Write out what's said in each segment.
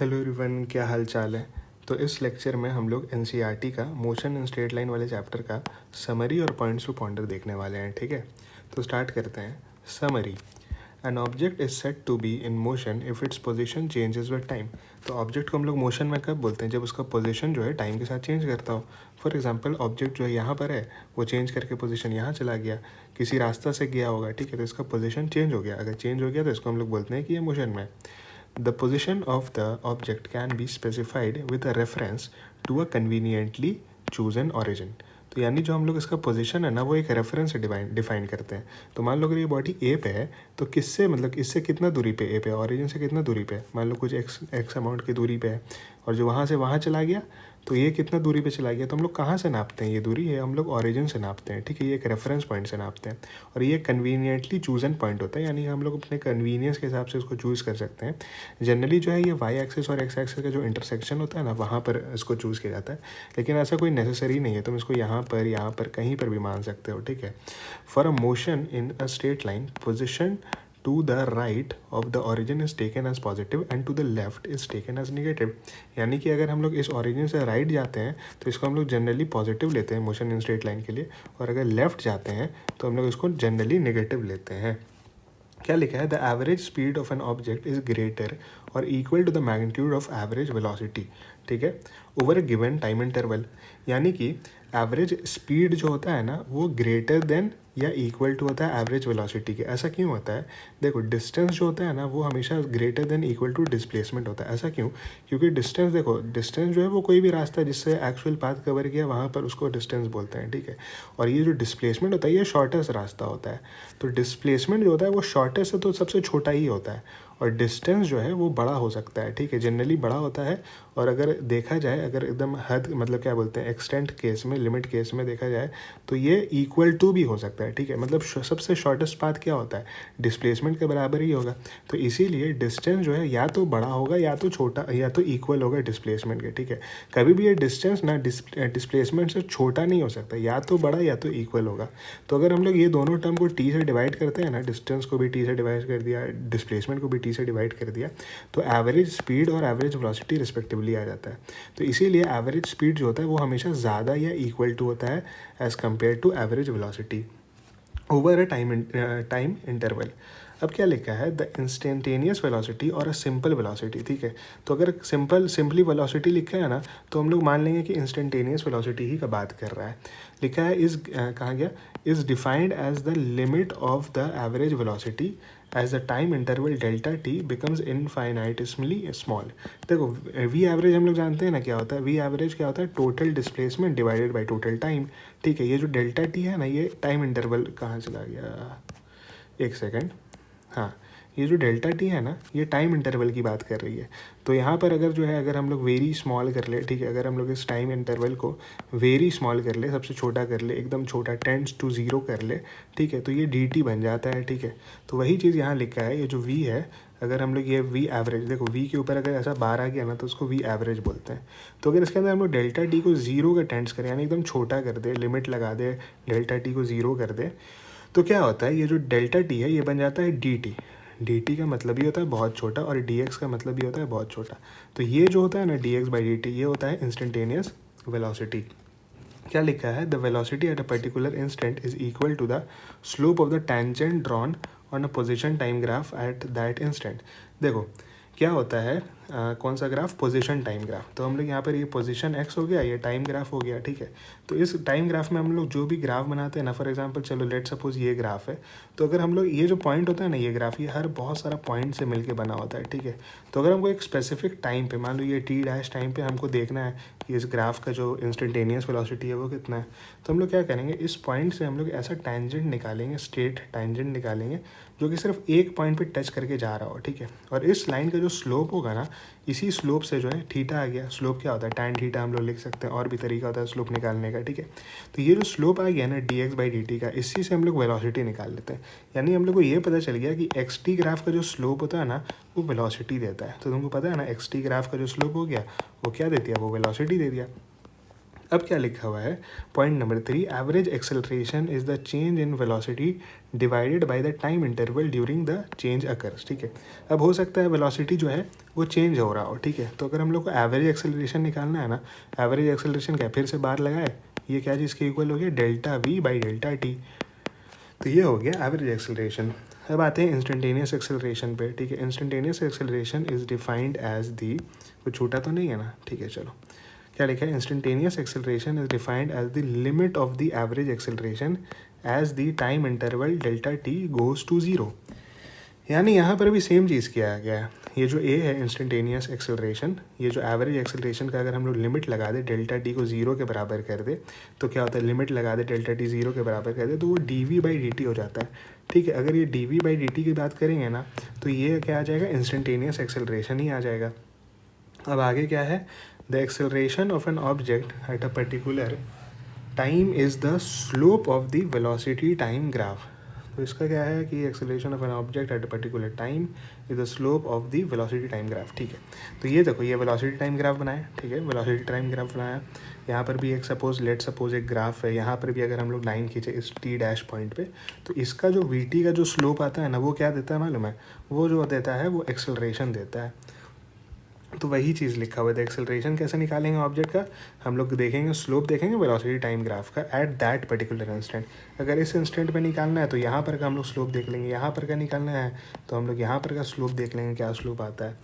Hello everyone, क्या हाल चाल है। तो इस लेक्चर में हम लोग एनसीईआरटी का मोशन इन स्ट्रेट लाइन वाले चैप्टर का समरी और पॉइंट्स टू पॉन्डर देखने वाले हैं। ठीक है, तो स्टार्ट करते हैं। Summary: an object is set to be in motion if its position changes with time. तो ऑब्जेक्ट को हम लोग मोशन में कब बोलते हैं? जब उसका पोजीशन जो है टाइम के साथ चेंज करता हो। फॉर एग्जांपल, ऑब्जेक्ट जो है यहाँ पर है, वो चेंज करके पोजीशन यहाँ चला गया, किसी रास्ता से गया होगा। ठीक है, तो इसका पोजीशन चेंज हो गया। अगर चेंज हो गया तो इसको हम लोग बोलते हैं कि ये मोशन में। The position of the object can be specified with a reference to a conveniently chosen origin. तो यानी जो हम लोग इसका पोजीशन है ना, वो एक रेफरेंस से डिफाइन करते हैं। तो मान लो अगर ये बॉडी ए पे है, तो किससे मतलब इससे कितना दूरी पे ए पे, ऑरिजिन से कितना दूरी पे है, मान लो कुछ एक्स अमाउंट की दूरी पे है, और जो वहाँ से वहाँ चला गया, तो ये कितना दूरी पे चला गया। तो हम लोग कहाँ से नापते हैं ये दूरी? है हम लोग ऑरिजिन से नापते हैं। ठीक है, ये एक रेफरेंस पॉइंट से नापते हैं, और ये कन्वीनियंटली चूजन पॉइंट होता है, यानी हम लोग अपने कन्वीनियंस के हिसाब से इसको चूज़ कर सकते हैं। जनरली जो है ये वाई एक्सिस और एक्स एक्सिस का जो इंटरसेक्शन होता है ना, वहाँ पर इसको चूज़ किया जाता है, लेकिन ऐसा कोई नेसेसरी नहीं है। तुम इसको यहाँ पर कहीं पर भी मान सकते हो। ठीक है, for a motion in a straight line, position to the right of the origin is taken as positive and to the left is taken as negative। यानी कि अगर हम लोग इस origin से राइट जाते हैं तो इसको हम लोग जनरली पॉजिटिव लेते हैं मोशन इन स्ट्रेट लाइन के लिए, और अगर लेफ्ट जाते हैं तो हम लोग इसको जनरली नेगेटिव लेते हैं। क्या लिखा है? The average speed of an object is greater और equal to the magnitude of average velocity. ठीक है, over a given time interval. यानी कि एवरेज स्पीड जो होता है ना, वो ग्रेटर देन या इक्वल टू होता है एवरेज वेलोसिटी के। ऐसा क्यों होता है? देखो, डिस्टेंस जो होता है ना, वो हमेशा greater than equal to displacement होता है। ऐसा क्यों? क्योंकि डिस्टेंस, देखो डिस्टेंस जो है वो कोई भी रास्ता जिससे एक्चुअल पाथ कवर किया, वहाँ पर उसको डिस्टेंस बोलते हैं। ठीक है, और ये जो डिस्प्लेसमेंट होता है, ये शॉर्टेस्ट रास्ता होता है। तो डिस्प्लेसमेंट जो होता है वो शॉर्टेस्ट से तो सबसे छोटा ही होता है, और डिस्टेंस जो है वो बड़ा हो सकता है। ठीक है, जनरली बड़ा होता है। और अगर देखा जाए, अगर एकदम हद मतलब क्या बोलते हैं, एक्सटेंट केस में, लिमिट केस में देखा जाए, तो ये इक्वल टू भी हो सकता है। ठीक है, मतलब सबसे शॉर्टेस्ट पाथ क्या होता है? डिस्प्लेसमेंट के बराबर ही होगा। तो इसीलिए डिस्टेंस जो है या तो बड़ा होगा या तो छोटा, या तो इक्वल होगा डिस्प्लेसमेंट के। ठीक है, कभी भी ये डिस्टेंस ना डिस्प्लेसमेंट से छोटा नहीं हो सकता, या तो बड़ा या तो इक्वल होगा। तो अगर हम लोग ये दोनों टर्म को टी से डिवाइड करते हैं ना, डिस्टेंस को भी टी से डिवाइड कर दिया, डिस्प्लेसमेंट को भी टी से डिवाइड कर दिया, तो एवरेज स्पीड और एवरेज वेलोसिटी रिस्पेक्टिवली आ जाता है। तो इसीलिए एवरेज स्पीड जो होता है वो हमेशा ज़्यादा या इक्वल टू होता है as compare to average velocity over a time interval. अब क्या लिखा है? द इंस्टेंटेनियस वेलोसिटी और अ सिंपल वेलोसिटी। ठीक है, तो अगर सिंपली वेलोसिटी लिखा है ना, तो हम लोग मान लेंगे कि इंस्टेंटेनियस वेलोसिटी ही का बात कर रहा है। लिखा है इज कहाँ गया? Is defined as the limit of the average velocity as the time interval delta t becomes infinitesimally small. देखो, वी एवरेज हम लोग जानते हैं ना क्या होता है। वी एवरेज क्या होता है? Total displacement divided by total time. ठीक है, ये जो डेल्टा टी है ना, ये टाइम इंटरवल कहाँ चला गया, एक सेकेंड, हाँ, ये जो डेल्टा टी है ना, ये टाइम इंटरवल की बात कर रही है। तो यहाँ पर अगर जो है, अगर हम लोग वेरी स्मॉल कर ले, ठीक है, अगर हम लोग इस टाइम इंटरवल को वेरी स्मॉल कर ले, सबसे छोटा कर ले, एकदम छोटा, टेंड्स टू ज़ीरो कर ले, ठीक है, तो ये डी टी बन जाता है। ठीक है, तो वही चीज़ यहाँ लिखा है, ये जो वी है, अगर हम लोग ये वी एवरेज, देखो वी के ऊपर अगर ऐसा बार आ गया ना, तो उसको वी एवरेज बोलते हैं। तो अगर इसके अंदर हम लोग डेल्टा टी को ज़ीरो का टेंड्स करें, यानी एकदम छोटा कर दे, लिमिट लगा दे, डेल्टा टी को ज़ीरो कर दे, तो क्या होता है? ये जो डेल्टा टी है, ये बन जाता है डी टी। डी टी का मतलब ही होता है बहुत छोटा, और डी एक्स का मतलब भी होता है बहुत छोटा। तो ये जो होता है ना, d x by d t, ये होता है इंस्टेंटेनियस वेलोसिटी। क्या लिखा है? The velocity at a particular instant is equal to the slope of the tangent drawn on a position time graph at that instant. देखो क्या होता है, कौन सा ग्राफ? Position time graph. तो हम लोग यहाँ पर ये पोजीशन एक्स हो गया, ये टाइम ग्राफ हो गया। ठीक है, तो इस टाइम ग्राफ में हम लोग जो भी ग्राफ बनाते हैं ना, फॉर एग्जांपल चलो लेट सपोज ये ग्राफ है, तो अगर हम लोग ये जो पॉइंट होता है ना, ये ग्राफ, ये हर बहुत सारा पॉइंट से मिलके बना होता है। ठीक है, तो अगर हमको एक स्पेसिफिक टाइम पे, मान लो ये टी डैश टाइम पे हमको देखना है कि इस ग्राफ का जो इंस्टेंटेनियस वेलोसिटी है वो कितना है, तो हम लोग क्या करेंगे, इस पॉइंट से हम लोग ऐसा टेंजेंट निकालेंगे, स्ट्रेट टेंजेंट निकालेंगे, जो कि सिर्फ एक पॉइंट पे टच करके जा रहा हो। ठीक है, और इस लाइन का जो स्लोप होगा ना, इसी स्लोप से जो है थीटा आ गया। स्लोप क्या होता है? टैन थीटा हम लोग लिख सकते हैं, और भी तरीका होता है स्लोप निकालने का। ठीक है, तो ये जो स्लोप आ गया ना d x by d T का, इसी से हम लोग वेलोसिटी निकाल लेते हैं। यानी हम लोग को ये पता चल गया कि एक्स टी ग्राफ का जो स्लोप होता है ना, वो वेलोसिटी देता है। तो तुमको पता है ना, एक्स टी ग्राफ का जो स्लोप हो गया वो क्या देती है? वो वेलोसिटी दे दिया। अब क्या लिखा हुआ है, point number 3, average acceleration is the change in velocity divided by the time interval during the change occurs, ठीक है। अब हो सकता है वेलोसिटी जो है वो चेंज हो रहा हो, ठीक है। तो अगर हम लोग को एवरेज एक्सेलरेशन निकालना है ना, एवरेज एक्सेलरेशन क्या, फिर से बार लगाए, ये क्या चीज़ के इक्वल हो गया, delta we by delta T. तो ये हो गया एवरेज एक्सेलरेशन। अब आते हैं इंस्टेंटेनियस एक्सेलरेशन पे, ठीक है। Instantaneous acceleration is defined as the, कुछ छूटा तो नहीं है ना, ठीक है। चलो क्या लिखा है, instantaneous acceleration is defined as the limit of the average acceleration as the time interval delta t goes to zero. यानी यहाँ पर भी सेम चीज़ किया गया है। ये जो ए है इंस्टेंटेनियस एक्सेलरेशन, ये जो एवरेज एक्सेलरेशन का अगर हम लोग लिमिट लगा दे, डेल्टा टी को ज़ीरो के बराबर कर दे, तो क्या होता है, लिमिट लगा दे डेल्टा टी ज़ीरो के बराबर कर दे, तो वो d v by d t हो जाता है, ठीक है। अगर ये d v by d t की बात करेंगे ना, तो ये क्या आ जाएगा, इंस्टेंटेनियस एक्सेलरेशन ही आ जाएगा। अब आगे क्या है, the acceleration of an object at a particular time is the slope of the velocity time graph. तो इसका क्या है कि acceleration of an object at a particular time is the slope of the velocity time graph, ठीक है। तो ये देखो, ये वेलोसिटी टाइम ग्राफ बनाया, ठीक है, वेलोसिटी टाइम ग्राफ बनाया। यहाँ पर भी एक सपोज एक ग्राफ है, यहाँ पर भी अगर हम लोग लाइन खींचे इस टी डैश पॉइंट पे, तो इसका जो वी टी का जो स्लोप आता है ना, वो क्या देता है मालूम है, वो जो देता है वो एक्सेलरेशन देता है। तो वही चीज़ लिखा हुआ है। एक्सेलरेशन कैसे निकालेंगे ऑब्जेक्ट का, हम लोग देखेंगे, स्लोप देखेंगे वेलोसिटी टाइम ग्राफ का एट दैट पर्टिकुलर इंस्टेंट। अगर इस इंस्टेंट पे निकालना है तो यहाँ पर का हम लोग स्लोप देख लेंगे, यहाँ पर का निकालना है तो हम लोग यहाँ पर का स्लोप देख लेंगे क्या स्लोप आता है।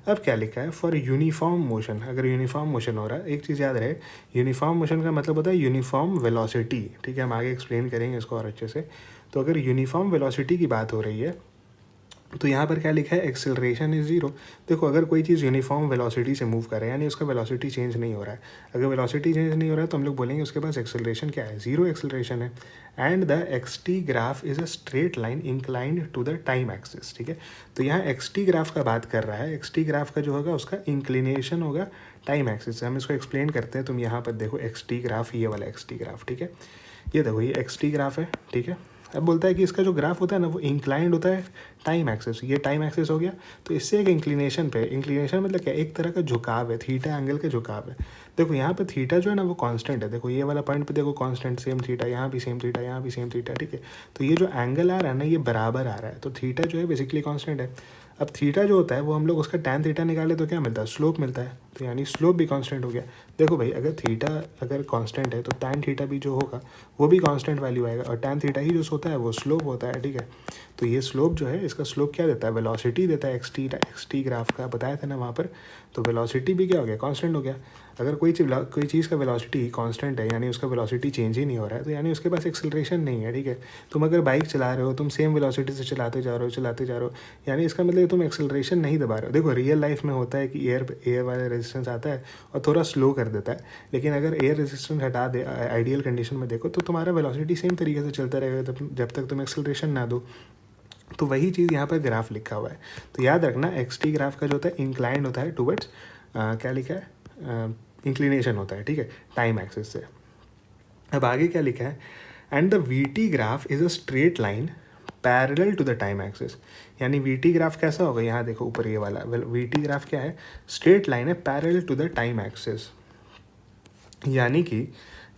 अब क्या लिखा है, फॉर यूनिफॉर्म मोशन, अगर यूनिफॉर्म मोशन हो रहा है, एक चीज़ याद रहे, यूनिफॉर्म मोशन का मतलब होता है यूनिफॉर्म वेलोसिटी, ठीक है। हम आगे एक्सप्लेन करेंगे इसको और अच्छे से। तो अगर यूनिफॉर्म वेलोसिटी की बात हो रही है, तो यहाँ पर क्या लिखा है, एक्सेलरेशन इज ज़ीरो। देखो, अगर कोई चीज़ यूनिफॉर्म वेलोसिटी से मूव कर रहा है, यानी उसका वेलोसिटी चेंज नहीं हो रहा है। अगर वेलोसिटी चेंज नहीं हो रहा है तो हम लोग बोलेंगे उसके पास एक्सेलरेशन क्या है, ज़ीरो एक्सेलरेशन है। And the x t graph is a straight line inclined to the time axis, ठीक है। तो यहाँ एक्स टी ग्राफ का बात कर रहा है, एक्स टी ग्राफ का जो होगा उसका इंक्लिनेशन होगा टाइम एक्सिस से। हम इसको एक्सप्लेन करते हैं। तुम यहाँ पर देखो एक्स टी ग्राफ, ये वाला एक्स टी ग्राफ, ठीक है। ये देखो, ये एक्स टी ग्राफ है, ठीक है। अब बोलता है कि इसका जो ग्राफ होता है ना, वो इंक्लाइंड होता है टाइम एक्सिस, ये टाइम एक्सिस हो गया। तो इससे एक इंक्लिनेशन पे, इंक्लिनेशन मतलब क्या, एक तरह का झुकाव है, थीटा एंगल का झुकाव है। देखो यहाँ पे थीटा जो है ना वो कांस्टेंट है, देखो ये वाला पॉइंट पे देखो कांस्टेंट, सेम थीटा, यहाँ भी सेम थीटा, यहाँ भी सेम थीटा, ठीक है। तो ये जो एंगल आ रहा है ना, ये बराबर आ रहा है, तो थीटा जो है बेसिकली कांस्टेंट है। अब थीटा जो होता है वो हम लोग उसका टैन थीटा निकाले तो क्या मिलता है, स्लोप मिलता है। तो यानी स्लोप भी कांस्टेंट हो गया। देखो भाई, अगर थीटा अगर कांस्टेंट है तो टैन थीटा भी जो होगा वो भी कांस्टेंट वैल्यू आएगा, और टैन थीटा ही जो होता है वो स्लोप होता है, ठीक है। तो ये स्लोप जो है, इसका स्लोप क्या देता है, वेलोसिटी देता है, एक्स टी ग्राफ का बताया था ना वहाँ पर। तो वेलोसिटी भी क्या हो गया, कांस्टेंट हो गया। अगर कोई चीज़ का वेलोसिटी कांस्टेंट है, यानी उसका वेलोसिटी चेंज ही नहीं हो रहा है, तो यानी उसके पास एक्सेलरेशन नहीं है, ठीक है। तुम अगर बाइक चला रहे हो, तुम सेम वेलोसिटी से चलाते जा रहे हो, यानी इसका मतलब तुम एक्सेलरेशन नहीं दबा रहे हो। देखो रियल लाइफ में होता है कि एयर वाला रेजिस्टेंस आता है और थोड़ा स्लो कर देता है, लेकिन अगर एयर रेजिस्टेंस हटा दे, आइडियल कंडीशन में देखो, तो तुम्हारा वेलोसिटी सेम तरीके से चलता रहेगा जब तक तुम एक्सेलरेशन ना दो। तो वही चीज़ यहाँ पर ग्राफ लिखा हुआ है। तो याद रखना, एक्स टी ग्राफ का जो होता है इंक्लाइंड होता है टुवर्ड्स, क्या लिखा है, इंक्लिनेशन होता है, ठीक है, टाइम एक्सिस से। अब आगे क्या लिखा है, and the v t graph is a straight line parallel to the time axis. यानी वी टी ग्राफ कैसा होगा, यहाँ देखो ऊपर ये वाला वी टी ग्राफ क्या है, स्ट्रेट लाइन है parallel to the time axis. यानी कि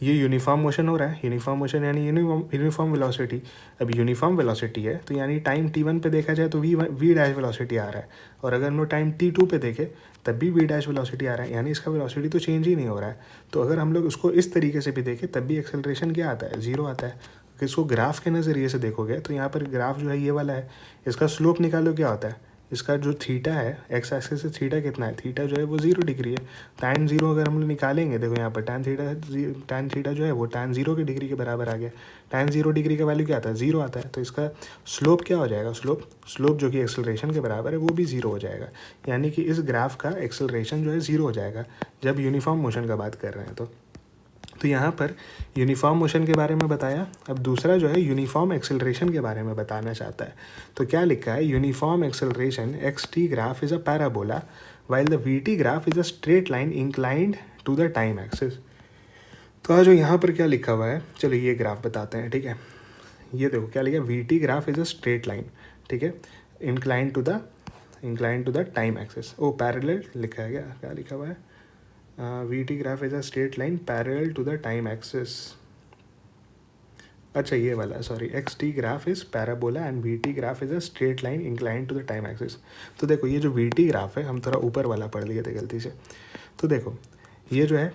ये यूनिफॉर्म मोशन हो रहा है, यूनिफॉर्म मोशन यानी यूनिफॉर्म वेलोसिटी। अब यूनिफॉर्म वेलोसिटी है तो यानी टाइम t1 पे देखा जाए तो वी डैश वेलोसिटी आ रहा है, और अगर हम लोग टाइम t2 पे देखें तब भी वी डैश वेलोसिटी आ रहा है, यानी इसका वेलोसिटी तो चेंज ही नहीं हो रहा है। तो अगर हम लोग उसको इस तरीके से भी देखें तब भी एक्सेलरेशन क्या आता है, ज़ीरो आता है। इसको ग्राफ के नज़रिए से देखोगे तो यहाँ पर ग्राफ जो है ये वाला है, इसका स्लोप निकालो क्या होता है, इसका जो थीटा है, एक्स एक्सिस से थीटा कितना है, थीटा जो है वो 0 डिग्री है। टैन जीरो अगर हम लोग निकालेंगे, देखो यहाँ पर टैन थीटा जो है वो टैन जीरो की डिग्री के बराबर आ गया। टैन 0 डिग्री का वैल्यू क्या आता है, 0 आता है। तो इसका स्लोप क्या हो जाएगा, स्लोप जो कि एक्सेलरेशन के बराबर है वो भी 0 हो जाएगा। यानी कि इस ग्राफ का एक्सेलरेशन जो है 0 हो जाएगा जब यूनिफॉर्म मोशन का बात कर रहे हैं। तो यहाँ पर यूनिफॉर्म मोशन के बारे में बताया। अब दूसरा जो है यूनिफॉर्म एक्सेलरेशन के बारे में बताना चाहता है। तो क्या लिखा है, uniform acceleration x t graph is a parabola while the v t graph is a straight line inclined to the time axis. तो आज जो यहाँ पर क्या लिखा हुआ है, चलो ये ग्राफ बताते हैं, ठीक है। ये देखो क्या लिखा है, v t graph is a straight line, ठीक है, inclined to the time axis. Oh parallel लिखा है क्या लिखा हुआ है, v t graph is a straight line parallel to the time axis. अच्छा ये वाला sorry, x t graph is parabola and v t graph is a straight line incline to the time axis. तो देखो ये जो we t graph है, हम थोड़ा ऊपर वाला पढ़ लिए थे गलती से। तो देखो ये जो है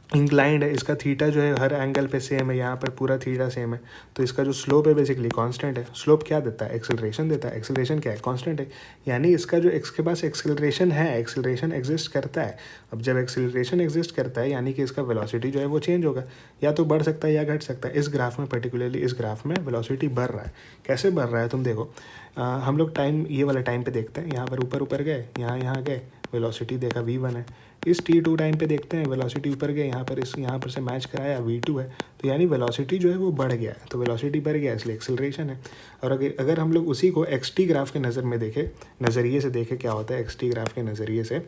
इंक्लाइंड है, इसका थीटा जो है हर एंगल पे सेम है, यहाँ पर पूरा थीटा सेम है। तो इसका जो स्लोप है बेसिकली कांस्टेंट है। स्लोप क्या देता है? एक्सेलरेशन देता है। एक्सेलरेशन क्या है? कांस्टेंट है। यानी इसका जो एक्स के पास एक्सेलरेशन है, एक्सेलरेशन एग्जिस्ट करता है। अब जब एक्सेलरेशन एग्जिस्ट करता है यानी कि इसका वेलोसिटी जो है वो चेंज होगा, या तो बढ़ सकता है या घट सकता है। इस ग्राफ में पर्टिकुलरली इस ग्राफ में वेलोसिटी बढ़ रहा है। कैसे बढ़ रहा है तुम देखो, हम लोग टाइम ये वाला टाइम पे देखते हैं, यहाँ पर ऊपर ऊपर गए, यहाँ गए, वेलोसिटी देखा v1 है। इस t2 टाइम पे देखते हैं, वेलोसिटी ऊपर गए, यहाँ पर से मैच कराया v2 है, तो यानी वेलोसिटी जो है वो बढ़ गया है। तो वेलोसिटी बढ़ गया इसलिए एक्सेलरेशन है। और अगर हम लोग उसी को xt ग्राफ के नज़रिए से देखें क्या होता है xt ग्राफ के नज़रिए से,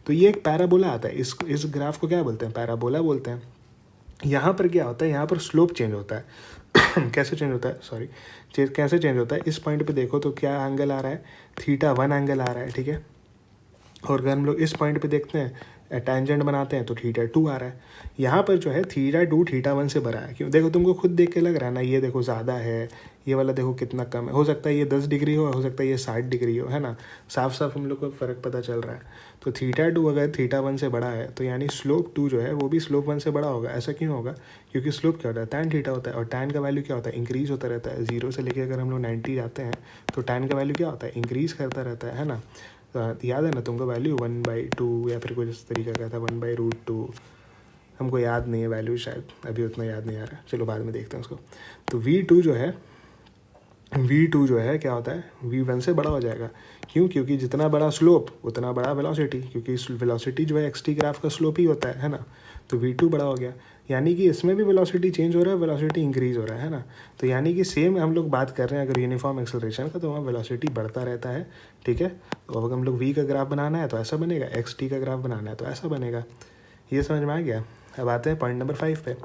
तो ये एक पैराबोला आता है। इस ग्राफ को क्या बोलते हैं? पैराबोला बोलते हैं। यहाँ पर क्या होता है? यहाँ पर स्लोप चेंज होता है। कैसे चेंज होता है? सॉरी, कैसे चेंज होता है? इस पॉइंट पे देखो तो क्या एंगल आ रहा है? θ1 एंगल आ रहा है, ठीक है। और अगर हम लोग इस पॉइंट पे देखते हैं, टेंजेंट बनाते हैं, तो θ2 आ रहा है। यहाँ पर जो है θ2 θ1 से बड़ा है। क्यों? देखो तुमको खुद देख के लग रहा है ना, ये देखो ज़्यादा है, ये वाला देखो कितना कम है। हो सकता है ये 10 डिग्री हो सकता है ये 60 डिग्री हो, है ना। साफ साफ हम लोग को फ़र्क पता चल रहा है। तो θ2 अगर θ1 से बड़ा है तो यानी स्लोप 2 जो है वो भी स्लोप 1 से बड़ा होगा। ऐसा क्यों होगा? क्योंकि स्लोप क्या होता है? tan θ होता है, और tan का वैल्यू क्या होता है? इंक्रीज़ होता रहता है। 0 से लेकर अगर हम लोग 90 जाते हैं तो tan का वैल्यू क्या होता है? इंक्रीज़ करता रहता है ना। याद है ना तुमको वैल्यू 1/2 या फिर कुछ इस तरीके का था, 1/√2। हमको याद नहीं है वैल्यू, शायद अभी उतना याद नहीं आ रहा, चलो बाद में देखते हैं उसको। तो v2 जो है क्या होता है? v1 से बड़ा हो जाएगा। क्यों? क्योंकि जितना बड़ा स्लोप उतना बड़ा वेलोसिटी, क्योंकि वेलोसिटी जो है xt ग्राफ का स्लोप ही होता है ना। तो v2 बड़ा हो गया, यानी कि इसमें भी वेलोसिटी चेंज हो रहा है, वेलोसिटी इंक्रीज़ हो रहा है ना। तो यानी कि सेम हम लोग बात कर रहे हैं अगर यूनिफॉर्म एक्सेलरेशन का, तो वहाँ वेलोसिटी बढ़ता रहता है, ठीक है। तो अगर हम लोग v का ग्राफ बनाना है तो ऐसा बनेगा, xt का ग्राफ बनाना है तो ऐसा बनेगा। ये समझ में आ गया? अब आते हैं पॉइंट नंबर 5 पे।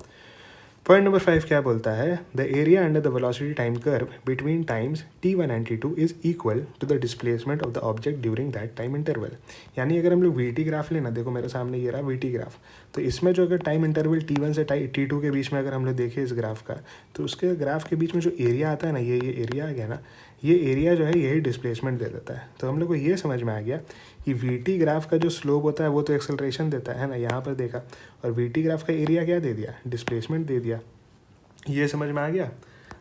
पॉइंट नंबर 5 क्या बोलता है? The area under the velocity time curve between times t1 and t2 is equal to the displacement of the object during that time interval. यानी अगर हम लोग वी ग्राफ लेना, देखो मेरे सामने ये रहा वी ग्राफ, तो इसमें जो अगर टाइम इंटरवल t1 से t2 के बीच में अगर हम लोग देखें इस ग्राफ का, तो उसके ग्राफ के बीच में जो एरिया आता है ना, ये एरिया आ गया ना, ये एरिया जो है यही डिस्प्लेसमेंट दे देता है। तो हम लोग को ये समझ में आ गया कि वी ग्राफ का जो स्लोप होता है वो तो एक्सेलरेशन देता है ना, यहाँ पर देखा, और वी ग्राफ का एरिया क्या दे दिया? डिस्प्लेसमेंट दे दिया। ये समझ में आ गया?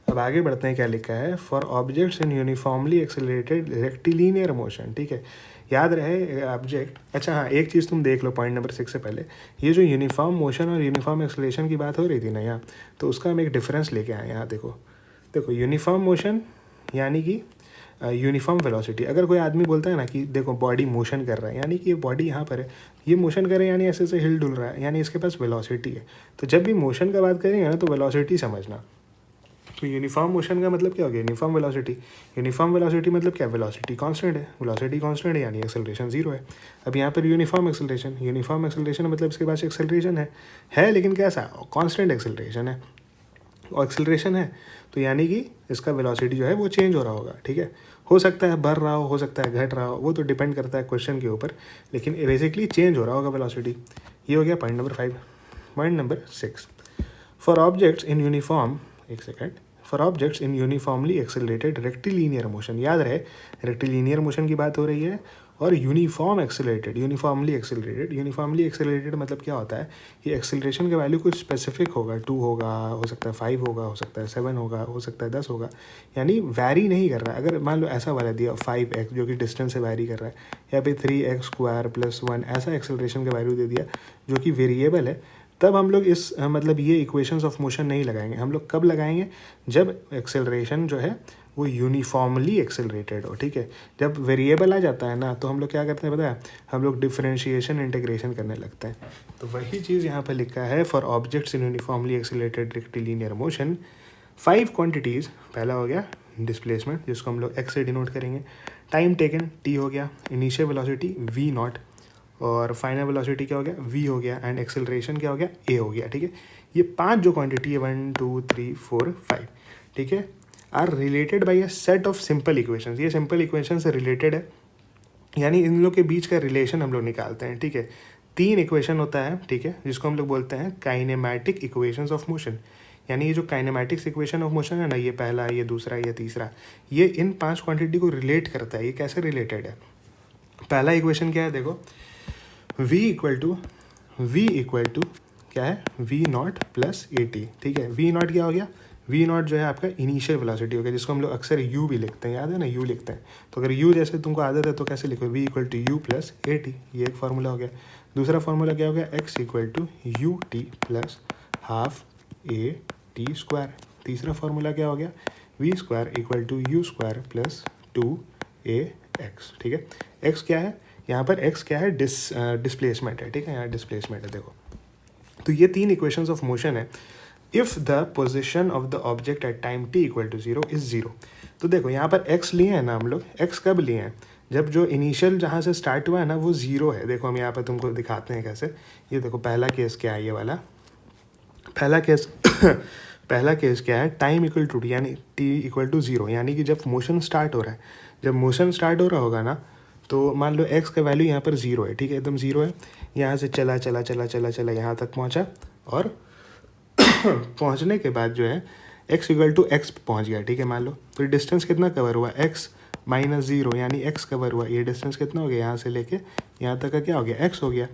अब आगे बढ़ते हैं, क्या लिखा है? For objects in uniformly accelerated rectilinear motion, ठीक है। याद रहे ऑब्जेक्ट। अच्छा हाँ, एक चीज़ तुम देख लो पॉइंट नंबर 6 से पहले, ये जो यूनिफॉर्म मोशन और यूनिफॉर्म एक्सेलरेशन की बात हो रही थी ना यहाँ, तो उसका हम एक डिफरेंस लेके आए यहाँ। देखो यूनिफॉर्म मोशन यानी कि यूनिफॉर्म वेलोसिटी। अगर कोई आदमी बोलता है ना कि देखो बॉडी मोशन कर रहा है, यानी कि ये बॉडी यहाँ पर है, ये मोशन कर रहा है, यानी ऐसे ऐसे हिल डुल रहा है, यानी इसके पास वेलोसिटी है। तो जब भी मोशन का बात करेंगे ना तो वेलोसिटी समझना। तो यूनिफॉर्म मोशन का मतलब क्या हो गया? Uniform velocity. यूनिफॉर्म वेलोसिटी मतलब क्या? वेलोसिटी कांस्टेंट है, वेलोसिटी कांस्टेंट है यानी एक्सेलरेशन 0 है। अब यहाँ पर यूनिफॉर्म एक्सेलरेशन मतलब इसके पास एक्सेलरेशन है लेकिन कैसा? कांस्टेंट एक्सेलरेशन है, और एक्सेलरेशन है तो यानी कि इसका वेलोसिटी जो है वो चेंज हो रहा होगा, ठीक है। हो सकता है बढ़ रहा हो सकता है घट रहा हो, वो तो डिपेंड करता है क्वेश्चन के ऊपर, लेकिन बेसिकली चेंज हो रहा होगा वेलोसिटी। ये हो गया point number 5। Point number 6, for objects in uniformly accelerated rectilinear motion. याद रहे रेक्टिलिनियर मोशन की बात हो रही है, और यूनिफॉर्मली एक्सेलरेटेड मतलब क्या होता है कि एक्सेलरेशन का वैल्यू कुछ स्पेसिफिक होगा, 2 होगा, हो सकता है 5 होगा, हो सकता है 7 होगा, हो सकता है 10 होगा, यानी वैरी नहीं कर रहा है। अगर मान लो ऐसा वाला दिया 5x जो कि डिस्टेंस से वैरी कर रहा है, या फिर 3x² + 1 ऐसा एक्सेलरेशन का वैल्यू दे दिया जो कि वेरिएबल है, तब हम लोग इस मतलब ये इक्वेशंस ऑफ मोशन नहीं लगाएंगे। हम लोग कब लगाएंगे? जब एक्सेलरेशन जो है वो यूनिफॉर्मली एक्सेलरेटेड हो, ठीक है। जब वेरिएबल आ जाता है ना तो हम लोग क्या करते हैं पता है? हम लोग डिफरेंशिएशन इंटीग्रेशन करने लगते हैं। तो वही चीज़ यहाँ पर लिखा है, for objects in uniformly accelerated rectilinear motion 5 quantities. पहला हो गया डिस्प्लेसमेंट, जिसको हम लोग x से डिनोट करेंगे। टाइम टेकन t हो गया, इनिशियल वेलोसिटी v0, और फाइनल वेलोसिटी क्या हो गया? v हो गया, एंड एक्सेलरेशन क्या हो गया? a हो गया, ठीक है। ये 5 जो क्वांटिटी है 1 2 3 4 5, ठीक है, are related by a set of simple equations. ये सिंपल इक्वेशन से रिलेटेड है, यानी इन लोग के बीच का रिलेशन हम लोग निकालते हैं, ठीक है। तीन इक्वेशन होता है, ठीक है, जिसको हम लोग बोलते हैं काइनेमैटिक इक्वेशंस ऑफ मोशन। यानी ये जो काइनेमैटिक्स इक्वेशन ऑफ मोशन है ना, ये पहला, ये दूसरा, ये तीसरा, ये इन 5 क्वांटिटी को रिलेट करता है। ये कैसे रिलेटेड है? पहला इक्वेशन क्या है देखो, v इक्वल टू क्या है, v not plus a T, ठीक है। v नॉट क्या हो गया, v नॉट जो है आपका इनिशियल वेलोसिटी हो गया, जिसको हम लोग अक्सर u भी लिखते हैं, याद है ना, u लिखते हैं। तो अगर u जैसे तुमको आदत है तो कैसे लिखो, v equal to u plus a t, ये एक फार्मूला हो गया। दूसरा फार्मूला क्या हो गया, x equal to u t plus half a t square. तीसरा फार्मूला क्या हो गया, v square equal to u square plus 2ax, ठीक है। x क्या है यहाँ पर, x क्या है, डिस्प्लेसमेंट है, ठीक है, यहाँ डिस्प्लेसमेंट है देखो। तो ये तीन इक्वेशंस ऑफ मोशन है। If the position of the object at time t equal to 0 is 0। तो देखो यहाँ पर x लिए हैं ना हम लोग, x कब लिए हैं, जब जो इनिशियल जहाँ से स्टार्ट हुआ है ना वो 0 है। देखो हम यहाँ पर तुमको दिखाते हैं कैसे। ये देखो पहला केस क्या है, ये वाला पहला केस पहला केस क्या है, टाइम इक्वल टू टी, यानी t इक्वल टू 0, यानी कि जब मोशन स्टार्ट हो रहा है, जब मोशन स्टार्ट हो रहा होगा ना, तो मान लो x का वैल्यू यहाँ पर 0 है, ठीक है, एकदम 0 है। यहाँ से चला चला चला चला चला यहाँ तक पहुँचा, और पहुँचने के बाद जो है x इक्वल टू एक्स पहुँच गया, ठीक है, मान लो। तो डिस्टेंस कितना कवर हुआ, x माइनस 0, यानी x कवर हुआ। ये डिस्टेंस कितना हो गया, यहाँ से लेके यहाँ तक का क्या हो गया, x हो गया।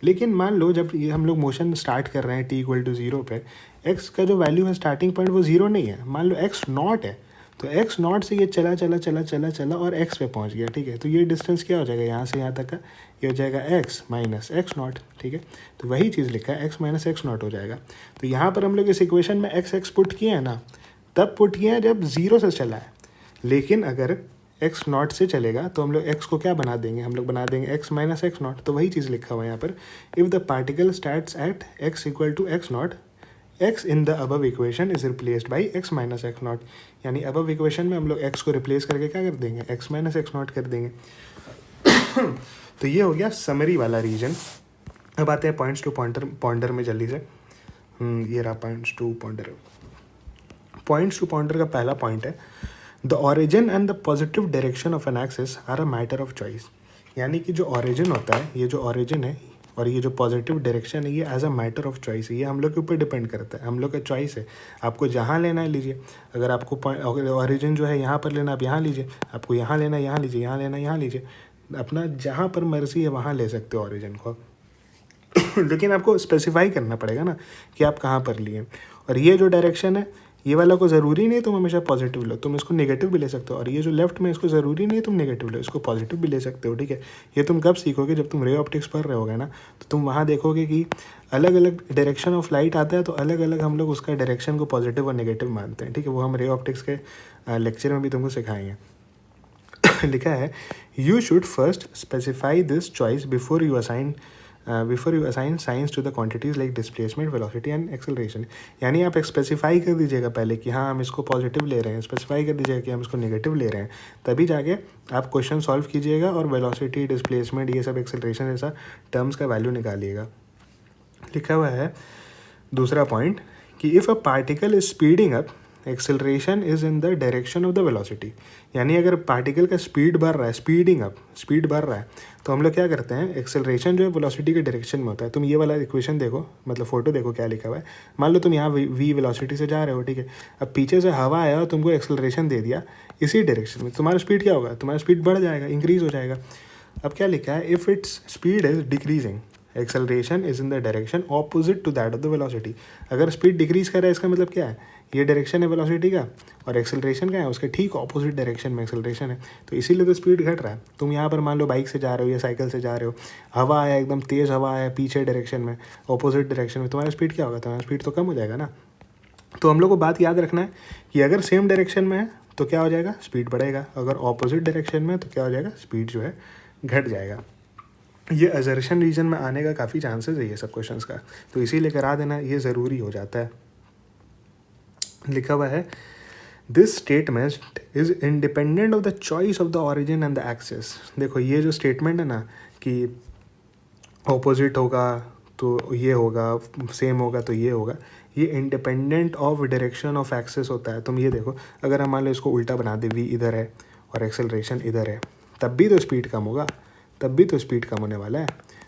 लेकिन मान लो जब ये हम लोग मोशन स्टार्ट कर रहे हैं t इक्वल टू 0 पे, x का जो वैल्यू है स्टार्टिंग पॉइंट वो 0 नहीं है, मान लो x नॉट है। तो x नॉट से ये चला चला चला चला चला और x पे पहुंच गया, ठीक है। तो ये डिस्टेंस क्या हो जाएगा, यहाँ से यहाँ तक का ये हो जाएगा x माइनस एक्स नॉट, ठीक है। तो वही चीज़ लिखा है, x माइनस एक्स नॉट हो जाएगा। तो यहाँ पर हम लोग इस इक्वेशन में x पुट किए हैं ना, तब पुट किए हैं जब 0 से चला है। लेकिन अगर x नॉट से चलेगा तो हम लोग x को क्या बना देंगे, हम लोग बना देंगे x माइनस एक्स नॉट। तो वही चीज़ लिखा हुआ है यहाँ पर, if the particle starts at x equal to x naught, x in the above equation is replaced by x minus x naught. यानी अबव इक्वेशन में हम लोग x को रिप्लेस करके क्या कर देंगे, x माइनस एक्स नॉट कर देंगे। तो ये हो गया समरी वाला रीजन। अब आते हैं पॉइंट्स टू पॉइंटर में जल्दी से। ये रहा points to pointer. Points to pointer का पहला पॉइंट है, the origin and the positive direction of an axis are a matter of choice. यानी कि जो ऑरिजिन होता है, ये जो ऑरिजिन है और ये जो पॉजिटिव डायरेक्शन है, ये as a matter of choice है। ये हम लोग के ऊपर डिपेंड करता है, हम लोग का चॉइस है। आपको जहाँ लेना है लीजिए। अगर आपको ऑरिजिन जो है यहाँ पर लेना, आप यहाँ लीजिए। आपको यहाँ लेना, यहाँ लीजिए। यहाँ लेना, यहाँ लीजिए। अपना जहाँ पर मर्जी है वहाँ ले सकते हो ऑरिजिन को। लेकिन आपको स्पेसिफाई करना पड़ेगा ना कि आप कहाँ पर लिए। और ये जो डायरेक्शन है, ये वाला को ज़रूरी नहीं तुम हमेशा पॉजिटिव लो, तुम इसको नेगेटिव भी ले सकते हो। और ये जो लेफ्ट में, इसको ज़रूरी नहीं तुम नेगेटिव लो, इसको पॉजिटिव भी ले सकते हो, ठीक है। ये तुम कब सीखोगे, जब तुम रे ऑप्टिक्स पढ़ रहे होगे ना, तो तुम वहाँ देखोगे कि अलग अलग डायरेक्शन ऑफ लाइट आता है, तो अलग अलग हम लोग उसका डायरेक्शन को पॉजिटिव और नेगेटिव मानते हैं, ठीक है। वो हम रे ऑप्टिक्स के लेक्चर में भी तुमको सिखाएंगे। लिखा है, you should first specify this choice before you assign signs to the quantities like displacement, velocity and acceleration. यानी आप एक स्पेसिफाई कर दीजिएगा पहले कि हाँ हम इसको पॉजिटिव ले रहे हैं, स्पेसिफाई कर दीजिएगा कि हम इसको नेगेटिव ले रहे हैं, तभी जाके आप क्वेश्चन सॉल्व कीजिएगा और वेलोसिटी, डिस्प्लेसमेंट, ये सब एक्सेलरेशन ऐसा टर्म्स का वैल्यू निकालिएगा। लिखा हुआ है दूसरा पॉइंट कि if a particle is speeding up, acceleration is in the direction of the velocity. यानी अगर पार्टिकल का स्पीड बढ़ रहा है, स्पीड बढ़ रहा है, तो हम लोग क्या करते हैं, एक्सेलरेशन जो है वेलोसिटी के डायरेक्शन में होता है। तुम ये वाला इक्वेशन देखो, मतलब फोटो देखो क्या लिखा हुआ है। मान लो तुम यहाँ v वेलोसिटी से जा रहे हो, ठीक है। अब पीछे से हवा आया और तुमको एक्सेलरेशन दे दिया इसी डायरेक्शन में, तुम्हारा स्पीड क्या होगा, तुम्हारा स्पीड बढ़ जाएगा, इंक्रीज हो जाएगा। अब क्या लिखा है, if its speed is decreasing, acceleration is in the direction opposite to that of the velocity. अगर स्पीड डिक्रीज कर रहा है, इसका मतलब क्या है, ये डायरेक्शन है वेलोसिटी का और एक्सेलरेशन का है उसके ठीक ऑपोजिट डायरेक्शन में एक्सेलरेशन है, तो इसीलिए तो स्पीड घट रहा है। तुम यहाँ पर मान लो बाइक से जा रहे हो या साइकिल से जा रहे हो, हवा आया, एकदम तेज़ हवा आया पीछे डायरेक्शन में, ऑपोजिट डायरेक्शन में, तुम्हारा स्पीड क्या होगा, तुम्हारा स्पीड तो कम हो जाएगा ना। तो हम लोग को बात याद रखना है कि अगर सेम डायरेक्शन में है तो क्या हो जाएगा, स्पीड बढ़ेगा। अगर ऑपोजिट डायरेक्शन में तो क्या हो जाएगा, स्पीड जो है घट जाएगा। ये असर्शन रीजन में आने का काफ़ी चांसेस है ये सब क्वेश्चंस का, तो इसीलिए करा देना ये ज़रूरी हो जाता है। लिखा हुआ है, this statement is independent of the choice of the origin and the axis. देखो ये जो स्टेटमेंट है ना कि ऑपोजिट होगा तो ये होगा, सेम होगा तो ये होगा, ये independent of direction of axis होता है। तुम ये देखो, अगर हम मान लो इसको उल्टा बना दे, v इधर है और एक्सेलरेशन इधर है, तब भी तो स्पीड कम होगा, तब भी तो स्पीड कम होने वाला है।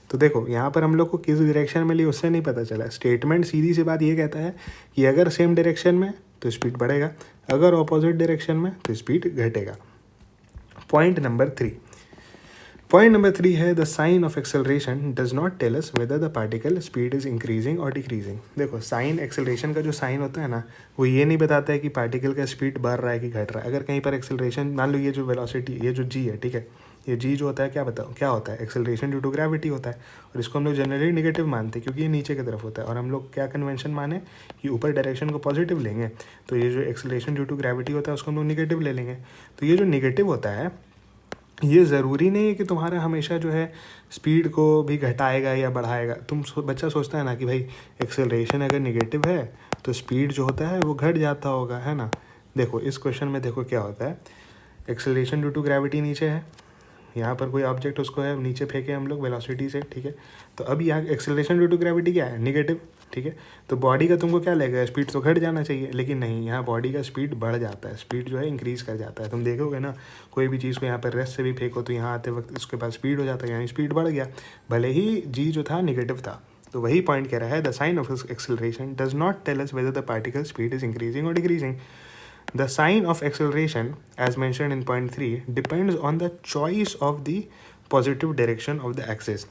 तो देखो यहाँ पर हम लोग को किस डायरेक्शन में लिए उससे नहीं पता चला। स्टेटमेंट सीधी सी बात ये कहता है कि अगर सेम डायरेक्शन में तो स्पीड बढ़ेगा, अगर ऑपोजिट डायरेक्शन में तो स्पीड घटेगा। पॉइंट नंबर 3 है the sign of acceleration does not tell us whether the particle speed is increasing और डिक्रीजिंग। देखो साइन एक्सेलरेशन का जो साइन होता है ना, वो ये नहीं बताता है कि पार्टिकल का स्पीड बढ़ रहा है कि घट रहा है। अगर कहीं पर एक्सेलरेशन, मान लो ये जो वेलोसिटी, ये जो जी है, ठीक है, ये जी जो होता है क्या होता है, एक्सेलरेशन ड्यू टू ग्रेविटी होता है। और इसको हम लोग जनरली नेगेटिव मानते हैं क्योंकि ये नीचे की तरफ होता है। और हम लोग क्या कन्वेंशन माने कि ऊपर डायरेक्शन को पॉजिटिव लेंगे, तो ये जो एक्सेलरेशन ड्यू टू ग्रेविटी होता है उसको हम लोग नेगेटिव ले लेंगे। तो ये जो नेगेटिव होता है, ये ज़रूरी नहीं है कि तुम्हारा हमेशा जो है स्पीड को भी घटाएगा या बढ़ाएगा। बच्चा सोचता है ना कि भाई एक्सेलरेशन अगर नेगेटिव है तो स्पीड जो होता है वो घट जाता होगा, है ना। देखो इस क्वेश्चन में देखो क्या होता है, एक्सेलरेशन ड्यू टू ग्रेविटी नीचे है, यहाँ पर कोई ऑब्जेक्ट उसको है नीचे फेंके हम लोग वेलोसिटी से, ठीक है। तो अब यहाँ एक्सेलरेशन ड्यू टू ग्रेविटी क्या है, नेगेटिव, ठीक है। तो बॉडी का तुमको क्या लगेगा, स्पीड तो घट जाना चाहिए, लेकिन नहीं, यहाँ बॉडी का स्पीड बढ़ जाता है, स्पीड जो है इंक्रीज़ कर जाता है। तुम देखोगे ना, कोई भी चीज़ को यहाँ पर रेस्ट से भी फेंको तो यहाँ आते वक्त उसके पास स्पीड हो जाता है, यानी स्पीड बढ़ गया, भले ही जी जो था नेगेटिव था। तो वही पॉइंट कह रहा है the sign of acceleration does not tell us whether the particle speed is increasing और decreasing. The sign of acceleration, as mentioned in point 3, depends on the choice of the positive direction of the axis.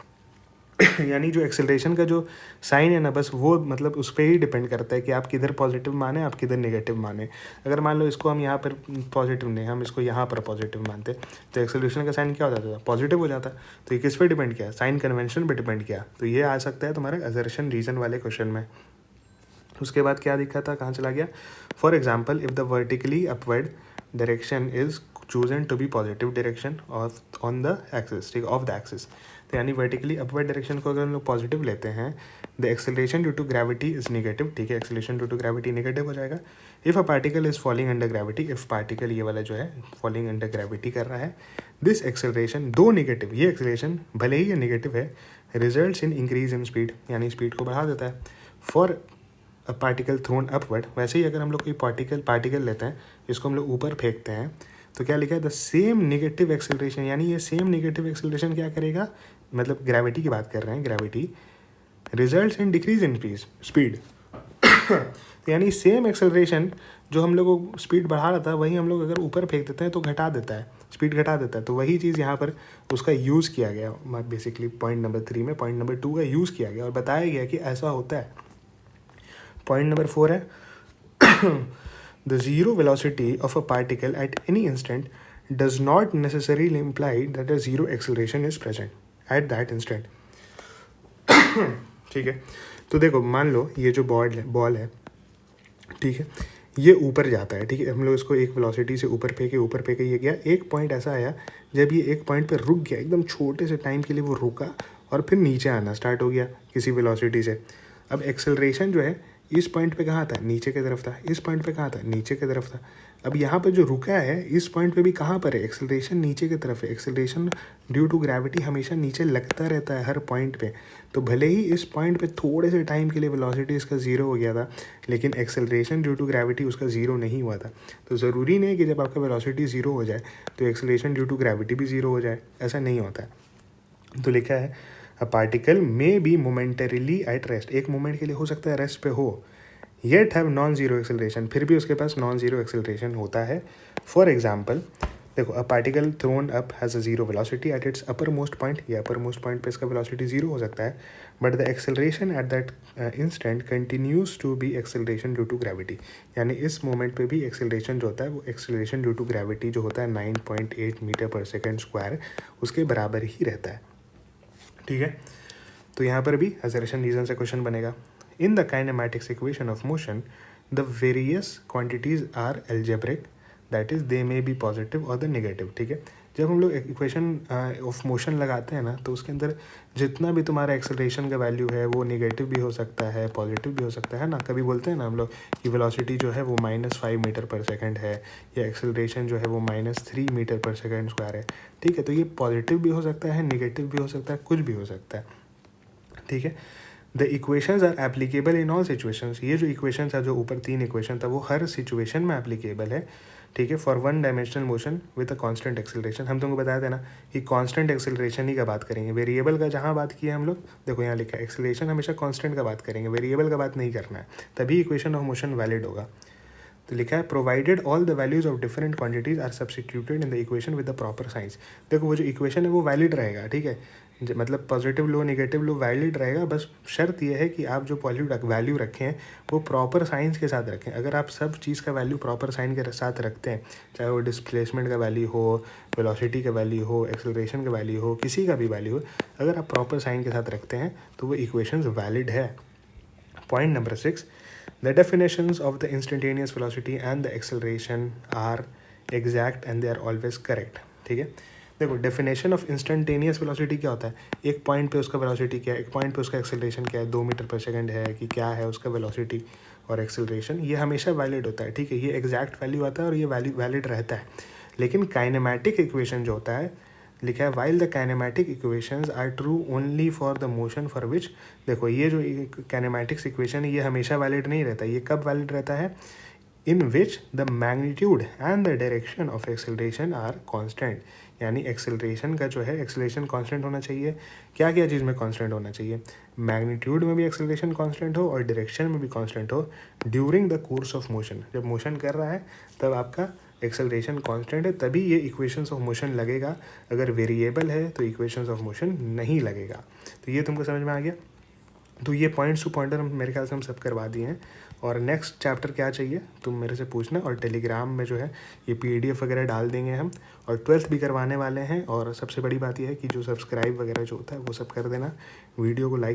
यानी जो acceleration का जो sign है ना, बस वो मतलब उस पर ही डिपेंड करता है कि आप किधर पॉजिटिव माने, आप किधर नेगेटिव माने। अगर मान लो इसको हम यहाँ पर पॉजिटिव नहीं, हम इसको यहाँ पर पॉजिटिव मानते तो एक्सेलरेशन का साइन क्या हो जाता था, पॉजिटिव हो जाता। तो ये किस पे डिपेंड किया, साइन कन्वेंशन पे डिपेंड किया। तो ये आ सकता है तुम्हारे असर्शन रीजन वाले क्वेश्चन में। उसके बाद क्या दिखा था, कहाँ चला गया, for example if the vertically upward direction is chosen to be positive direction of on the axis, ठीक, ऑफ द एक्सिस। तो यानी वर्टिकली अपवर्ड डायरेक्शन को अगर हम लोग पॉजिटिव लेते हैं, the acceleration due to gravity is negative, ठीक है, acceleration due to gravity negative हो जाएगा। If a particle is falling under gravity, if particle ये वाला जो है फॉलिंग अंडर ग्रेविटी कर रहा है, दिस एक्सेलरेशन दो नेगेटिव, ये एक्सेलरेशन भले ही ये नेगेटिव है, results in increase in speed, यानी स्पीड को बढ़ा देता है। For a particle throne upward, वैसे ही अगर हम लोग कोई पार्टिकल लेते हैं, इसको हम लोग ऊपर फेंकते हैं, तो क्या लिखा है, द सेम नेगेटिव एक्सेलरेशन, यानी ये सेम नेगेटिव एक्सेलरेशन क्या करेगा, मतलब ग्रेविटी की बात कर रहे हैं, gravity results in decrease in speed. यानी सेम एक्सेलरेशन जो हम लोग को स्पीड बढ़ा रहा था, वही हम लोग अगर ऊपर फेंक देते हैं तो घटा देता है, स्पीड घटा देता है। तो वही चीज़ यहाँ पर उसका यूज़ किया गया, बेसिकली पॉइंट नंबर 3 में पॉइंट नंबर 2 का यूज़ किया गया और बताया गया कि ऐसा होता है। पॉइंट नंबर 4 है the zero velocity of a particle at any instant does not necessarily imply that a zero acceleration is present at that instant. ठीक है, तो देखो मान लो ये जो बॉल है, ठीक है, ये ऊपर जाता है, ठीक है, हम लोग इसको एक वेलोसिटी से ऊपर फेंके ये गया, एक पॉइंट ऐसा आया जब ये एक पॉइंट पे रुक गया, एकदम छोटे से टाइम के लिए वो रुका और फिर नीचे आना स्टार्ट हो गया किसी वेलोसिटी से। अब एक्सेलरेशन जो है इस पॉइंट पे कहाँ था, नीचे की तरफ था, इस पॉइंट पे कहाँ था, नीचे की तरफ था। अब यहाँ पर जो रुका है इस पॉइंट पे भी कहाँ पर है, एक्सेलरेशन नीचे की तरफ है। एक्सेलरेशन ड्यू टू ग्रेविटी हमेशा नीचे लगता रहता है हर पॉइंट पे। तो भले ही इस पॉइंट पे थोड़े से टाइम के लिए वेलोसिटी इसका ज़ीरो हो गया था, लेकिन एक्सेलरेशन ड्यू टू ग्रेविटी उसका ज़ीरो नहीं हुआ था। तो ज़रूरी नहीं है कि जब आपका वेलोसिटी ज़ीरो हो जाए तो एक्सेलरेशन ड्यू टू ग्रेविटी भी ज़ीरो हो जाए, ऐसा नहीं होता है। तो लिखा है a particle may be momentarily at rest, एक मोमेंट के लिए हो सकता है रेस्ट पे हो, yet have non zero acceleration, फिर भी उसके पास नॉन जीरो एक्सेलरेशन होता है। फॉर एग्जाम्पल देखो, a particle throne up has a zero velocity at its upper most point, या अपर मोस्ट पॉइंट पे इसका वेलोसिटी जीरो हो सकता है, but the acceleration at that instant continues to be acceleration due to gravity, यानी इस moment पे भी एक्सेलरेशन जो होता है वो एक्सेलरेशन ड्यू टू ग्रेविटी जो होता है 9.8 मीटर पर सेकेंड स्क्वायर उसके बराबर ही रहता है। ठीक है, तो यहाँ पर भी असर्शन रीजन से क्वेश्चन बनेगा। In the kinematics equation of motion the various quantities are algebraic, that is they may be positive और द नेगेटिव। ठीक है, जब हम लोग इक्वेशन ऑफ मोशन लगाते हैं ना, तो उसके अंदर जितना भी तुम्हारा एक्सेलरेशन का वैल्यू है वो नेगेटिव भी हो सकता है, पॉजिटिव भी हो सकता है ना। कभी बोलते हैं ना हम लोग कि वेलोसिटी जो है वो -5 मीटर पर सेकंड है, या एक्सेलरेशन जो है वो -3 मीटर पर सेकंड स्क्वायर है। ठीक है, तो ये पॉजिटिव भी हो सकता है, नेगेटिव भी हो सकता है, कुछ भी हो सकता है। ठीक है, the equations are applicable in all situations, ये जो इक्वेशंस है, जो ऊपर 3 इक्वेशन था वो हर सिचुएशन में एप्लीकेबल है। ठीक है, for one dimensional motion with a constant acceleration. हम तुमको बताया था ना कि कांस्टेंट एक्सेलरेशन ही का बात करेंगे, वेरिएबल का जहाँ बात की है हम लोग, देखो यहाँ लिखा है एक्सेलरेशन हमेशा कांस्टेंट का बात करेंगे, वेरिएबल का बात नहीं करना है, तभी इक्वेशन ऑफ मोशन वैलिड होगा। तो लिखा है provided all the values of different quantities are substituted in the equation with the proper signs. देखो वो जो इक्वेशन है वो वैलिड रहेगा, ठीक है, मतलब पॉजिटिव लो नेगेटिव लो वैलिड रहेगा, बस शर्त ये है कि आप जो वैल्यू रखें हैं वो प्रॉपर साइंस के साथ रखें। अगर आप सब चीज़ का वैल्यू प्रॉपर साइन के साथ रखते हैं, चाहे वो डिस्प्लेसमेंट का वैल्यू हो, वेलोसिटी का वैल्यू हो, एक्सेलरेशन का वैल्यू हो, किसी का भी वैल्यू हो, अगर आप प्रॉपर साइन के साथ रखते हैं तो वो इक्वेशंस वैलिड है। Point number 6, the definitions of the instantaneous velocity and the acceleration are exact and they are always correct। ठीक है, देखो डेफिनेशन ऑफ इंस्टेंटेनियस वेलोसिटी क्या होता है, एक पॉइंट पे उसका वेलोसिटी क्या है, एक पॉइंट पे उसका एक्सेलरेशन क्या है, 2 मीटर पर सेकंड है कि क्या है उसका वेलोसिटी और एक्सेलरेशन, ये हमेशा वैलिड होता है, ठीक है, ये एग्जैक्ट वैल्यू आता है और ये वैलिड रहता है। लेकिन काइनेमैटिक इक्वेशन जो होता है, लिखा है while the kinematic equations are true only for the motion for which, देखो ये जो काइनेमैटिक्स इक्वेशन है ये हमेशा वैलिड नहीं रहता, ये कब वैलिड रहता है, in which the magnitude and the direction of acceleration are constant. यानी एक्सेलरेशन का जो है एक्सेलरेशन कांस्टेंट होना चाहिए, क्या क्या चीज़ में कांस्टेंट होना चाहिए, मैग्नीट्यूड में भी एक्सेलरेशन कांस्टेंट हो और डायरेक्शन में भी कांस्टेंट हो during the course of motion. जब मोशन कर रहा है तब आपका एक्सेलरेशन कांस्टेंट है, तभी ये इक्वेशंस ऑफ मोशन लगेगा, अगर वेरिएबल है तो इक्वेशंस ऑफ मोशन नहीं लगेगा। तो ये तुमको समझ में आ गया। तो ये पॉइंट्स टू पॉइंटर हम मेरे ख्याल से हम सब करवा दिए हैं। और नेक्स्ट चैप्टर क्या चाहिए तुम मेरे से पूछना, और टेलीग्राम में जो है ये PDF वगैरह डाल देंगे हम, और 12th भी करवाने वाले हैं। और सबसे बड़ी बात यह है कि जो सब्सक्राइब वगैरह जो होता है वो सब कर देना, वीडियो को लाइक